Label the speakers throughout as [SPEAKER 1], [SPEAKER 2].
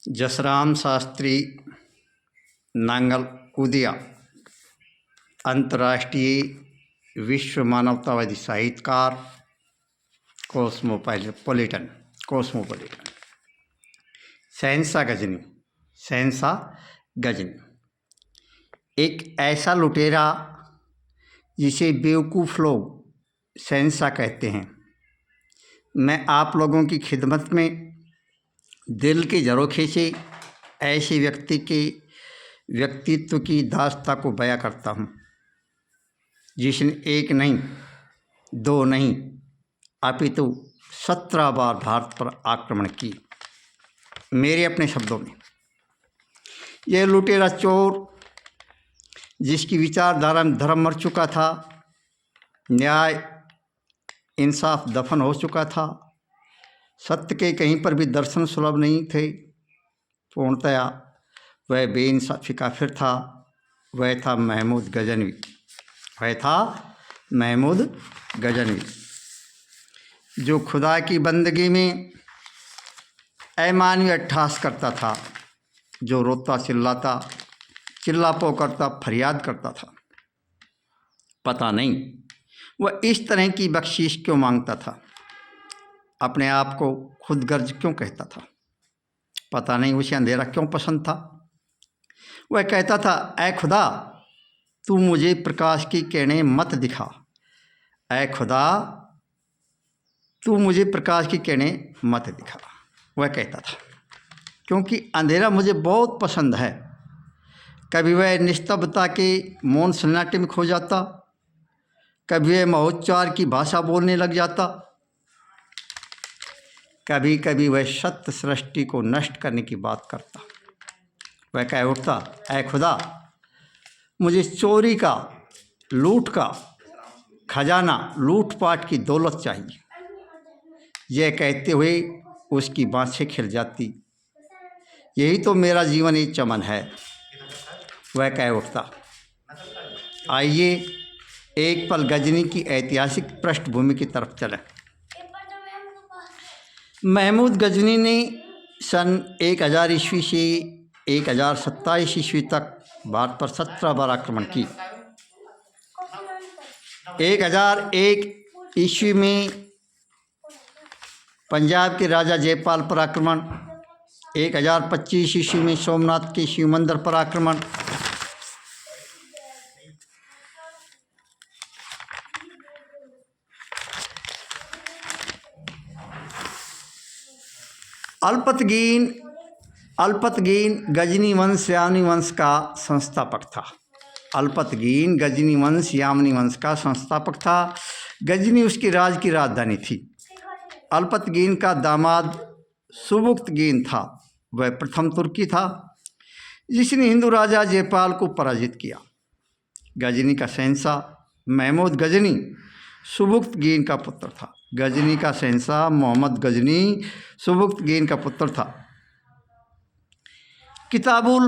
[SPEAKER 1] जसराम शास्त्री नांगल उदिया अंतर्राष्ट्रीय विश्व मानवतावादी साहित्यकार कोस्मोपॉलिटन शहंशाह गजनी एक ऐसा लुटेरा जिसे बेवकूफ़ लोग शहंशाह कहते हैं। मैं आप लोगों की खिदमत में दिल के झरोखे से ऐसे व्यक्तित्व की दास्तां को बयां करता हूँ जिसने एक नहीं, दो नहीं, अपितु 17 बार भारत पर आक्रमण की। मेरे अपने शब्दों में, यह लुटेरा चोर जिसकी विचारधारा में धर्म मर चुका था, न्याय इंसाफ दफन हो चुका था, सत्य के कहीं पर भी दर्शन सुलभ नहीं थे, पूर्णतया वह बेइंसाफी काफिर था। वह था महमूद गजनवी, जो खुदा की बंदगी में अमानवीय अट्ठास करता था, जो रोता चिल्लापो करता, फरियाद करता था। पता नहीं वह इस तरह की बख्शीश क्यों मांगता था, अपने आप को खुदगर्ज क्यों कहता था। पता नहीं उसे अंधेरा क्यों पसंद था। वह कहता था, ऐ खुदा तू मुझे प्रकाश की किरणें मत दिखा, ऐ खुदा तू मुझे प्रकाश की किरणें मत दिखा। वह कहता था क्योंकि अंधेरा मुझे बहुत पसंद है। कभी वह निस्तब्धता के मौन सन्नाटे में खो जाता, कभी वह महोच्चार की भाषा बोलने लग जाता, कभी कभी वह सत्य सृष्टि को नष्ट करने की बात करता। वह कह उठता, ऐ खुदा मुझे चोरी का, लूट का खजाना, लूटपाट की दौलत चाहिए। यह कहते हुए उसकी बाँछें खिल जाती, यही तो मेरा जीवन एक चमन है। वह कह उठता, आइए एक पल गजनी की ऐतिहासिक पृष्ठभूमि की तरफ चलें। महमूद गजनी ने सन 1000 ईस्वी से 1027 ईस्वी तक भारत पर 17 बार आक्रमण की। 1001 ईस्वी में पंजाब के राजा जयपाल पर आक्रमण, 1025 ईस्वी में सोमनाथ के शिव मंदिर पर आक्रमण, 'अल्पतगीन गजनी वंश यामनी वंश का संस्थापक था। अल्पतगीन गजनी वंश यामनी वंश का संस्थापक था। गजनी उसकी राज की राजधानी थी। अल्पतगीन का दामाद सुबुक्तगीन था। वह प्रथम तुर्की था जिसने हिंदू राजा जयपाल को पराजित किया। गजनी का शहंशाह महमूद गजनी सुबुक्तगीन का पुत्र था। गजनी का शहंशाह मोहम्मद गजनी सुबुक्तगीन का पुत्र था। किताबुल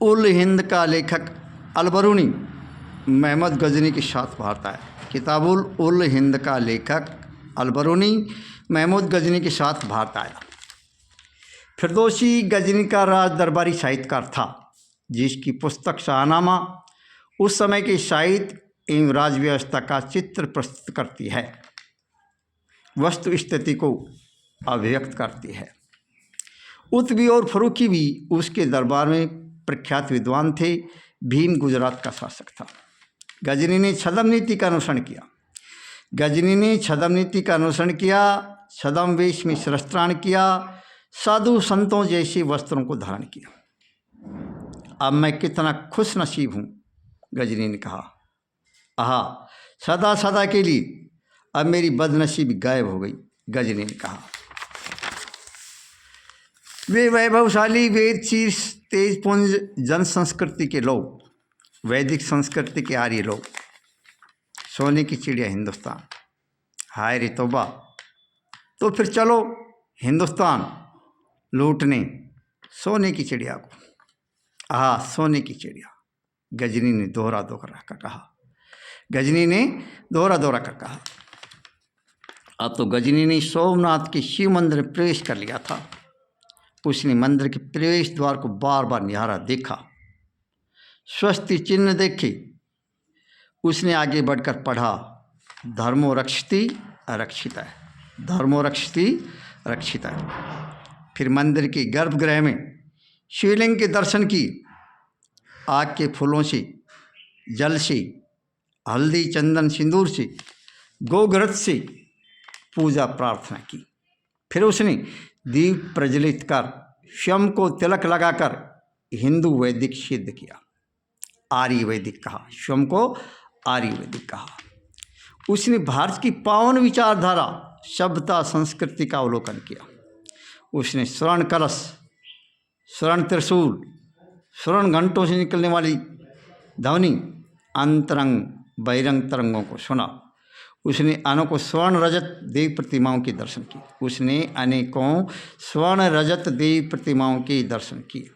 [SPEAKER 1] उल हिंद का लेखक अलबरूनी महमूद गजनी के साथ भारत आया। किताबुल उल हिंद का लेखक अलबरूनी महमूद गजनी के साथ भारत आया। फिरदौसी गजनी का राज दरबारी साहित्यकार था जिसकी पुस्तक शाहनामा उस समय के साहित्य एवं राज व्यवस्था का चित्र प्रस्तुत करती है, वस्तु स्थिति को अभिव्यक्त करती है। उत्बी और फरूकी भी उसके दरबार में प्रख्यात विद्वान थे। भीम गुजरात का शासक था। गजनी ने छद्म नीति का अनुसरण किया। छद्म वेश में शिरस्त्राण किया, साधु संतों जैसे वस्त्रों को धारण किया। अब मैं कितना खुश नसीब हूँ, गजनी ने कहा। आहा, सदा के लिए अब मेरी बदनसीबी गायब हो गई, गजनी ने कहा। वे वैभवशाली वेद शीर्ष तेजपुंज जन संस्कृति के लोग, वैदिक संस्कृति के आर्य लोग, सोने की चिड़िया हिंदुस्तान। हाय रे तौबा, तो फिर चलो हिंदुस्तान लूटने सोने की चिड़िया को। आहा, सोने की चिड़िया, गजनी ने दोहरा कर कहा। अब तो गजनी ने सोमनाथ के शिव मंदिर में प्रवेश कर लिया था। उसने मंदिर के प्रवेश द्वार को बार बार निहारा, देखा, स्वस्ति चिन्ह देखे। उसने आगे बढ़कर पढ़ा, धर्मो रक्षति रक्षिता है, धर्मो रक्षति रक्षिता है। फिर मंदिर के गर्भगृह में शिवलिंग के दर्शन किए, आग के फूलों से, जल से, हल्दी चंदन सिंदूर से, गोघृत से पूजा प्रार्थना की। फिर उसने दीप प्रज्वलित कर स्वयं को तिलक लगाकर हिंदू वैदिक सिद्ध किया, आर्य वैदिक कहा, स्वयं को आर्य वैदिक कहा। उसने भारत की पावन विचारधारा, सभ्यता, संस्कृति का अवलोकन किया। उसने स्वर्ण कलश, स्वर्ण त्रिशूल, स्वर्ण घंटों से निकलने वाली ध्वनि, अंतरंग बहिरंग तरंगों को सुना। उसने अनेकों स्वर्ण रजत देवी प्रतिमाओं के दर्शन किए। उसने अनेकों स्वर्ण रजत देवी प्रतिमाओं के दर्शन किए।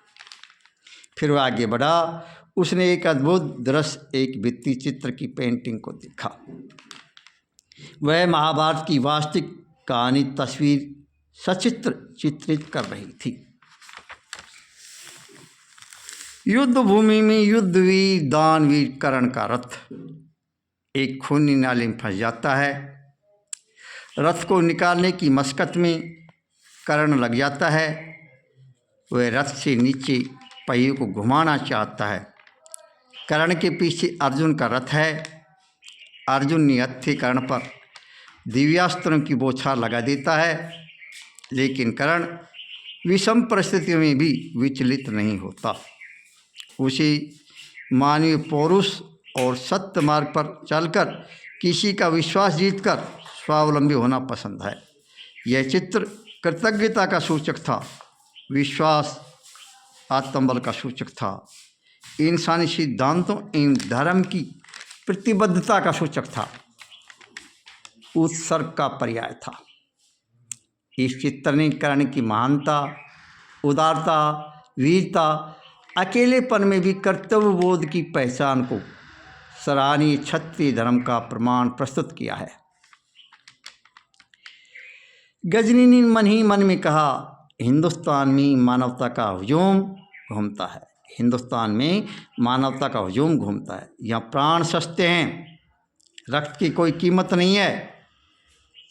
[SPEAKER 1] फिर वह आगे बढ़ा। उसने एक अद्भुत दृश्य, एक भित्ति चित्र की पेंटिंग को देखा। वह महाभारत की वास्तविक कहानी तस्वीर सचित्र चित्रित कर रही थी। युद्ध भूमि में युद्धवीर दानवीर कर्ण का रथ एक खूनी नाले में फंस जाता है। रथ को निकालने की मशक्कत में कर्ण लग जाता है। वह रथ से नीचे पहिए को घुमाना चाहता है। कर्ण के पीछे अर्जुन का रथ है। अर्जुन ने हत्थे कर्ण पर दिव्यास्त्रों की बौछार लगा देता है, लेकिन कर्ण विषम परिस्थितियों में भी विचलित नहीं होता। उसे मानवीय पौरुष और सत्य मार्ग पर चलकर किसी का विश्वास जीतकर स्वावलंबी होना पसंद है। यह चित्र कृतज्ञता का सूचक था, विश्वास आत्मबल का सूचक था, इंसानी सिद्धांतों एवं धर्म की प्रतिबद्धता का सूचक था, उत्सर्ग का पर्याय था। इस चित्र ने कर्ण की महानता, उदारता, वीरता, अकेलेपन में भी कर्तव्य बोध की पहचान को सराहनीय क्षत्रिय धर्म का प्रमाण प्रस्तुत किया है। गजनी ने मन ही मन में कहा, हिंदुस्तान में मानवता का हुजूम घूमता है, हिंदुस्तान में मानवता का हुजूम घूमता है। यहाँ प्राण सस्ते हैं, रक्त की कोई कीमत नहीं है।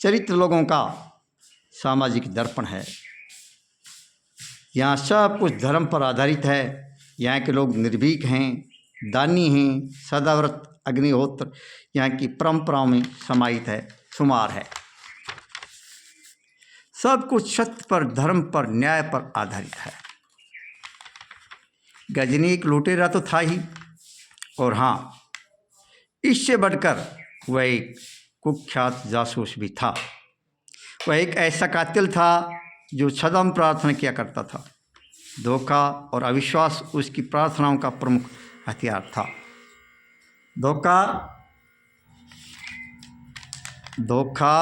[SPEAKER 1] चरित्र लोगों का सामाजिक दर्पण है। यहाँ सब कुछ धर्म पर आधारित है। यहाँ के लोग निर्भीक हैं, दानी हैं, सदाव्रत, अग्निहोत्र यहाँ की परंपराओं में समाहित है, शुमार है। सब कुछ सत्य पर, धर्म पर, न्याय पर आधारित है। गजनी एक लुटेरा तो था ही, और हाँ, इससे बढ़कर वह एक कुख्यात जासूस भी था। वह एक ऐसा कातिल था जो छद्म प्रार्थना किया करता था। धोखा और अविश्वास उसकी प्रार्थनाओं का प्रमुख हथियार था। धोखा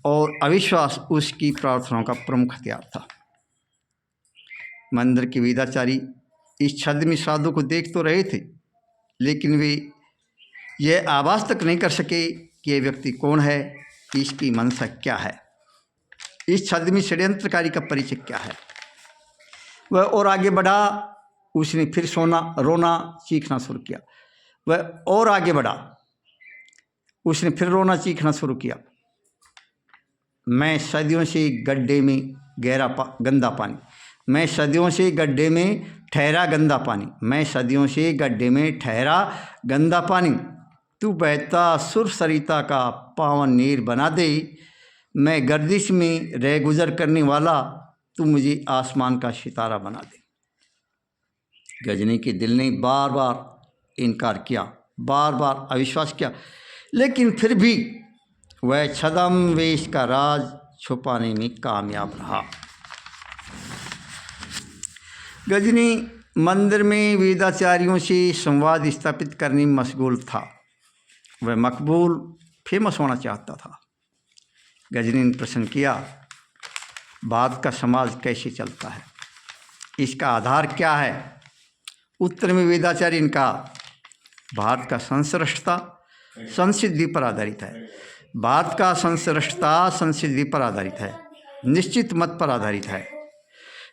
[SPEAKER 1] और अविश्वास उसकी प्रार्थनाओं का प्रमुख हथियार था। मंदिर के वेदाचारी इस छद्मी साधु को देख तो रहे थे, लेकिन वे यह आभास तक नहीं कर सके कि यह व्यक्ति कौन है, इसकी मंशा क्या है, इस छद्मी षड्यंत्रकारी का परिचय क्या है। वह और आगे बढ़ा। उसने फिर रोना चीखना शुरू किया। वह और आगे बढ़ा। उसने फिर रोना चीखना शुरू किया। मैं सदियों से गड्ढे में गंदा पानी, मैं सदियों से गड्ढे में ठहरा गंदा पानी, मैं सदियों से गड्ढे में ठहरा गंदा पानी, तू बहता सुर सरिता का पावन नीर बना दे। मैं गर्दिश में रह गुजर करने वाला, तू मुझे आसमान का सितारा बना दे। गजनी के दिल ने बार बार इनकार किया, बार बार अविश्वास किया, लेकिन फिर भी वह छद्म वेश का राज छुपाने में कामयाब रहा। गजनी मंदिर में वेदाचार्यों से संवाद स्थापित करने में मशगूल था। वह मकबूल, फेमस होना चाहता था। गजनी ने प्रश्न किया, भारत का समाज कैसे चलता है, इसका आधार क्या है? उत्तर में वेदाचार्य ने कहा, भारत का संश्रेष्ठता संसिद्धि पर आधारित है। भारत का संश्रेष्ठता संसिद्धि पर आधारित है, निश्चित मत पर आधारित है।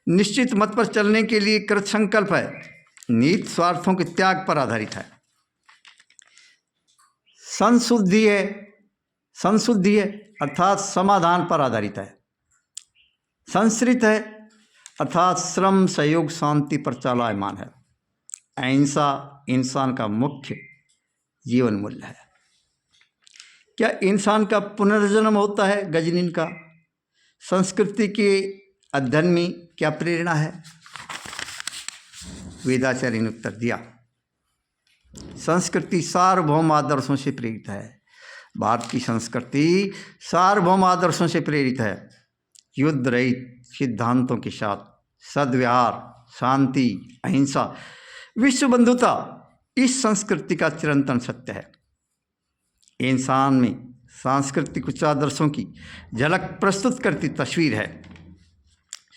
[SPEAKER 1] निश्चित मत पर चलने के लिए कृत संकल्प है, नीत स्वार्थों के त्याग पर आधारित है। संशुद्धि है अर्थात समाधान पर आधारित है। संस्कृत है अर्थात श्रम सहयोग शांति पर चलायमान है। अहिंसा इंसान का मुख्य जीवन मूल्य है। क्या इंसान का पुनर्जन्म होता है? गजनीन का संस्कृति के अध्ययन में क्या प्रेरणा है? वेदाचार्य ने उत्तर दिया, संस्कृति सार्वभौम आदर्शों से प्रेरित है। भारत की संस्कृति सार्वभौम आदर्शों से प्रेरित है। युद्ध रहित सिद्धांतों के साथ सद्व्यवहार, शांति, अहिंसा, विश्व बंधुता इस संस्कृति का चिरंतन सत्य है। इंसान में सांस्कृतिक उच्च आदर्शों की झलक प्रस्तुत करती तस्वीर है।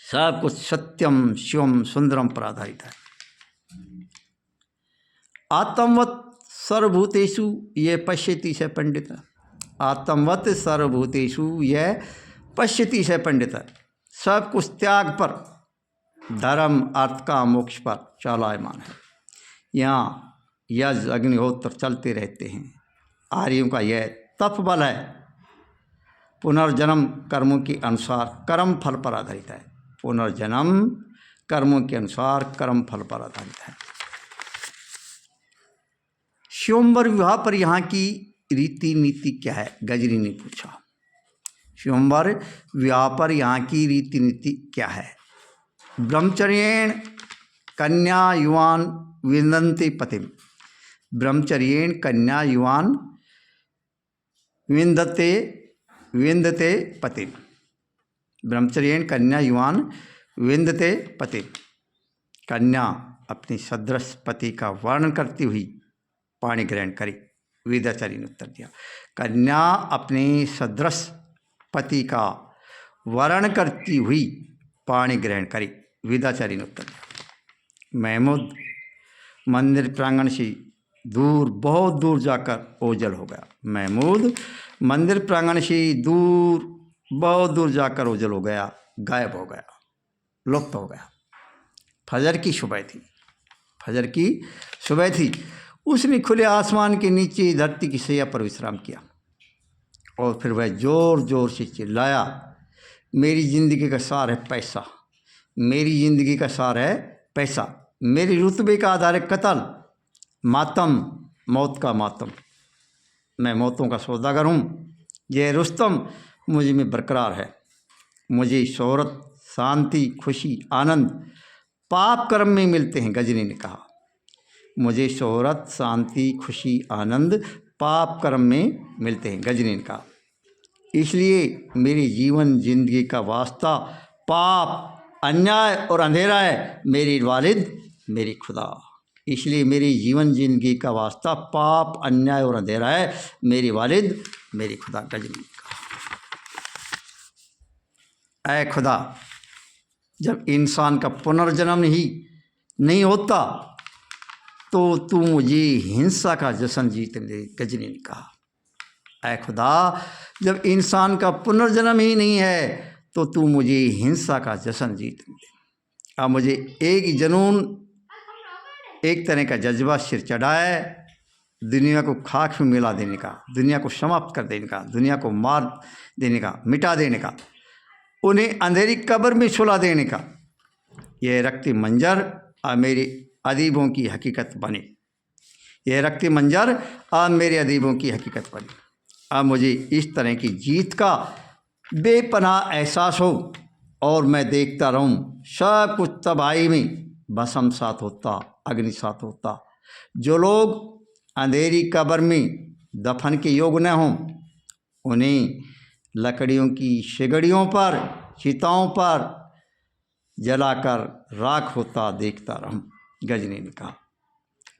[SPEAKER 1] सब कुछ सत्यम शिवम सुंदरम पर आधारित है। आत्मवत सर्वभूतेषु ये पश्यति से पंडित। आत्मवत सर्वभूतेषु ये पश्यति से पंडित। सब कुछ त्याग पर, धर्म अर्थ का मोक्ष पर चलायमान है। यहाँ यज्ञ अग्निहोत्र चलते रहते हैं। आर्यों का यह तप बल है। पुनर्जन्म कर्मों के अनुसार कर्म फल पर आधारित है। पुनर्जन्म कर्मों के अनुसार कर्म फल पर आधारित है। स्वयंवर विवाह पर यहाँ की रीति नीति क्या है? गजनी ने पूछा, स्वयंवर विवाह पर यहाँ की रीति नीति क्या है? ब्रह्मचर्येण कन्या युवान विंदन्ते पतिम। ब्रह्मचर्येण कन्या युवान विंदते पतिम। ब्रह्मचर्येण कन्या युवान विंदते पतिम। कन्या अपनी सदृश पति का वर्णन करती हुई पाणी ग्रहण करे। वेदाचार्य ने उत्तर दिया, कन्या अपने सदृश पति का वर्णन करती हुई पाणी ग्रहण करे। वेदाचार्य ने उत्तर दिया। महमूद मंदिर प्रांगण से दूर, बहुत दूर जाकर ओझल हो गया। महमूद मंदिर प्रांगण से दूर, बहुत दूर जाकर ओझल हो गया, गायब हो गया, लुप्त हो गया। फजर की सुबह थी। फजर की सुबह थी। उसने खुले आसमान के नीचे धरती की सैया पर विश्राम किया और फिर वह जोर जोर से चिल्लाया, मेरी ज़िंदगी का सार है पैसा। मेरी ज़िंदगी का सार है पैसा। मेरी रुतबे का आधार है कत्ल, मातम, मौत का मातम। मैं मौतों का सौदागर हूँ। यह रुस्तम मुझे में बरकरार है। मुझे शोहरत, शांति, खुशी, आनंद पाप कर्म में मिलते हैं। गजनी ने कहा, मुझे शोहरत, शांति, खुशी, आनंद पाप कर्म में मिलते हैं। गजनी ने कहा, इसलिए मेरी जीवन जिंदगी का वास्ता पाप, अन्याय और अंधेरा है। मेरी वालिद, मेरी खुदा। इसलिए मेरी जीवन जिंदगी का वास्ता पाप, अन्याय और अंधेरा है। मेरी वालिद, मेरी खुदा। गजनी ने कहा, ऐ खुदा, जब इंसान का पुनर्जन्म ही नहीं होता तो तू मुझे हिंसा का जश्न जीतने दे। गजनी ने कहा, ऐ खुदा, जब इंसान का पुनर्जन्म ही नहीं है तो तू मुझे हिंसा का जश्न जीतने दे। अब मुझे एक जुनून, एक तरह का जज्बा सिर चढ़ा है, दुनिया को खाक में मिला देने का, दुनिया को समाप्त कर देने का, दुनिया को मार देने का, मिटा देने का, उन्हें अंधेरी कब्र में सुला देने का। यह रक्ती मंजर अब मेरे अदीबों की हकीकत बने। यह रक्ती मंजर अब मेरे अदीबों की हकीकत बने। अब मुझे इस तरह की जीत का बेपनाह एहसास हो और मैं देखता रहूं सब कुछ तबाही में भस्म सात होता, अग्नि सात होता। जो लोग अंधेरी कब्र में दफन के योग्य न हों, उन्हें लकड़ियों की सिगड़ियों पर, चिताओं पर जलाकर राख होता देखता रहूं। गजनी ने कहा,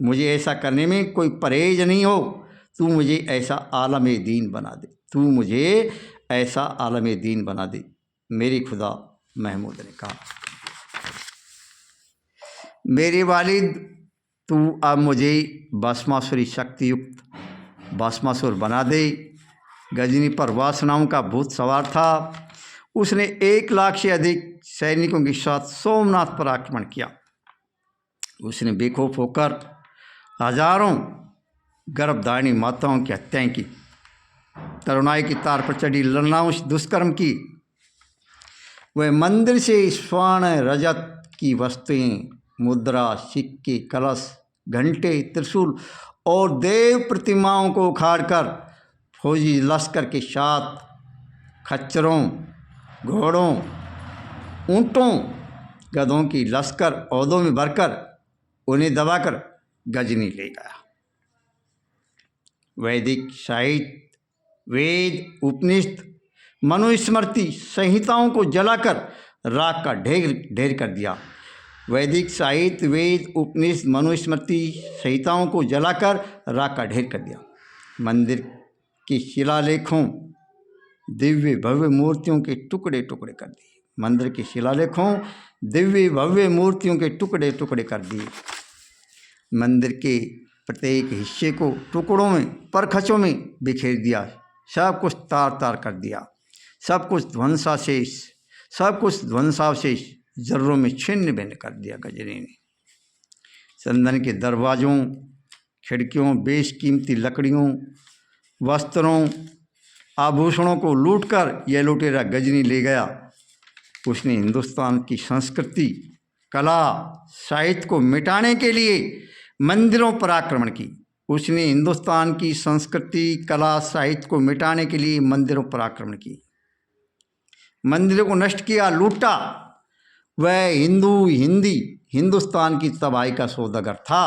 [SPEAKER 1] मुझे ऐसा करने में कोई परहेज नहीं हो। तू मुझे ऐसा आलम दीन बना दे। तू मुझे ऐसा आलम दीन बना दे। मेरी खुदा। महमूद ने कहा, मेरे वालिद, तू अब मुझे भस्मासुरी शक्ति युक्त भस्मासुर बना दे। गजनी पर वासनाओं का भूत सवार था। उसने 1 लाख से अधिक सैनिकों के साथ सोमनाथ पर आक्रमण किया। उसने बेखौफ होकर हजारों गर्भधारिणी माताओं की हत्याएं की, तरुणाई की तार पर चढ़ी लड़नाओं से दुष्कर्म की। वह मंदिर से स्वर्ण रजत की वस्तुएं, मुद्रा, सिक्के, कलश, घंटे, त्रिशूल और देव प्रतिमाओं को उखाड़कर फौजी लश्कर के साथ खच्चरों, घोड़ों, ऊंटों, गधों की लश्कर औदों में भरकर उन्हें दबाकर गजनी ले गया। वैदिक साहित्य, वेद, उपनिषद, मनुस्मृति संहिताओं को जलाकर राख का ढेर ढेर कर दिया। वैदिक साहित्य, वेद, उपनिषद, मनुस्मृति संहिताओं को जलाकर राख का ढेर कर दिया। मंदिर के शिलालेखों, दिव्य भव्य मूर्तियों के टुकड़े टुकड़े कर दिए। मंदिर के शिलालेखों, दिव्य भव्य मूर्तियों के टुकड़े टुकड़े कर दिए। मंदिर के प्रत्येक हिस्से को टुकड़ों में, परखचों में बिखेर दिया। सब कुछ तार तार कर दिया। सब कुछ ध्वंसावशेष जर्रों में छिन्न भिन्न कर दिया गजनी ने। चंदन के दरवाज़ों, खिड़कियों, बेशकीमती लकड़ियों, वस्त्रों, आभूषणों को लूटकर यह लुटेरा गजनी ले गया। उसने हिंदुस्तान की संस्कृति, कला, साहित्य को मिटाने के लिए मंदिरों पर आक्रमण की। उसने हिंदुस्तान की संस्कृति, कला, साहित्य को मिटाने के लिए मंदिरों पर आक्रमण की, मंदिरों को नष्ट किया, लूटा। वह हिंदुस्तान की तबाही का सौदागर था,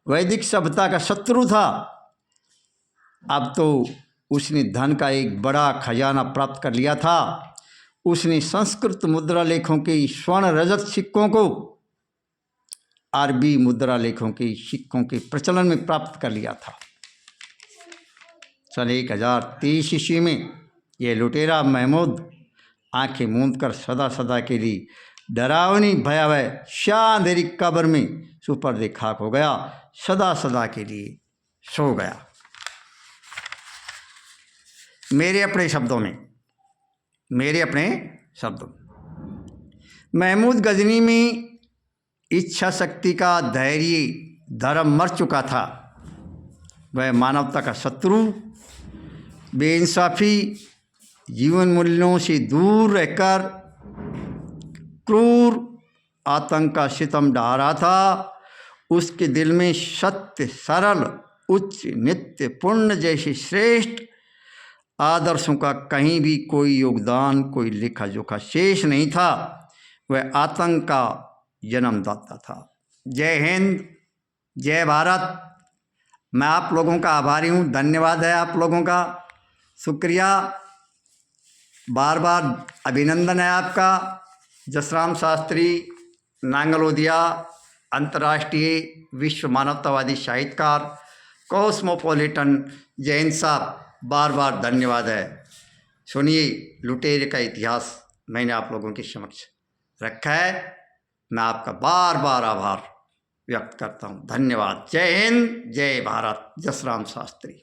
[SPEAKER 1] वैदिक सभ्यता का शत्रु था। अब तो उसने धन का एक बड़ा खजाना प्राप्त कर लिया था। उसने संस्कृत मुद्रा लेखों के स्वर्ण रजत सिक्कों को अरबी मुद्रा लेखों के सिक्कों के प्रचलन में प्राप्त कर लिया था। सन 1023 ईस्वी में यह लुटेरा महमूद आंखें मूंद कर सदा सदा के लिए डरावनी भयावह शांधेरी कब्र में सुपर्दे खाक हो गया, सदा सदा के लिए सो गया। मेरे अपने शब्दों में महमूद गजनी में इच्छा शक्ति का धैर्य धर्म मर चुका था। वह मानवता का शत्रु, बेइंसाफी, जीवन मूल्यों से दूर रहकर क्रूर आतंक का सितम ढा रहा था। उसके दिल में सत्य, सरल, उच्च, नित्य, पुण्य जैसे श्रेष्ठ आदर्शों का कहीं भी कोई योगदान, कोई लेखा जोखा शेष नहीं था। वह आतंक का जन्मदाता था। जय हिंद, जय भारत। मैं आप लोगों का आभारी हूँ। धन्यवाद है आप लोगों का, शुक्रिया, बार बार अभिनंदन है आपका। जसराम शास्त्री, नांगलोदिया, अंतर्राष्ट्रीय विश्व मानवतावादी साहित्यकार, कॉस्मोपॉलिटन। जैन साहब, बार बार धन्यवाद है। सुनिए, लुटेरे का इतिहास मैंने आप लोगों के समक्ष रखा है। मैं आपका बार बार आभार व्यक्त करता हूँ। धन्यवाद। जय हिंद, जय भारत। जसराम शास्त्री।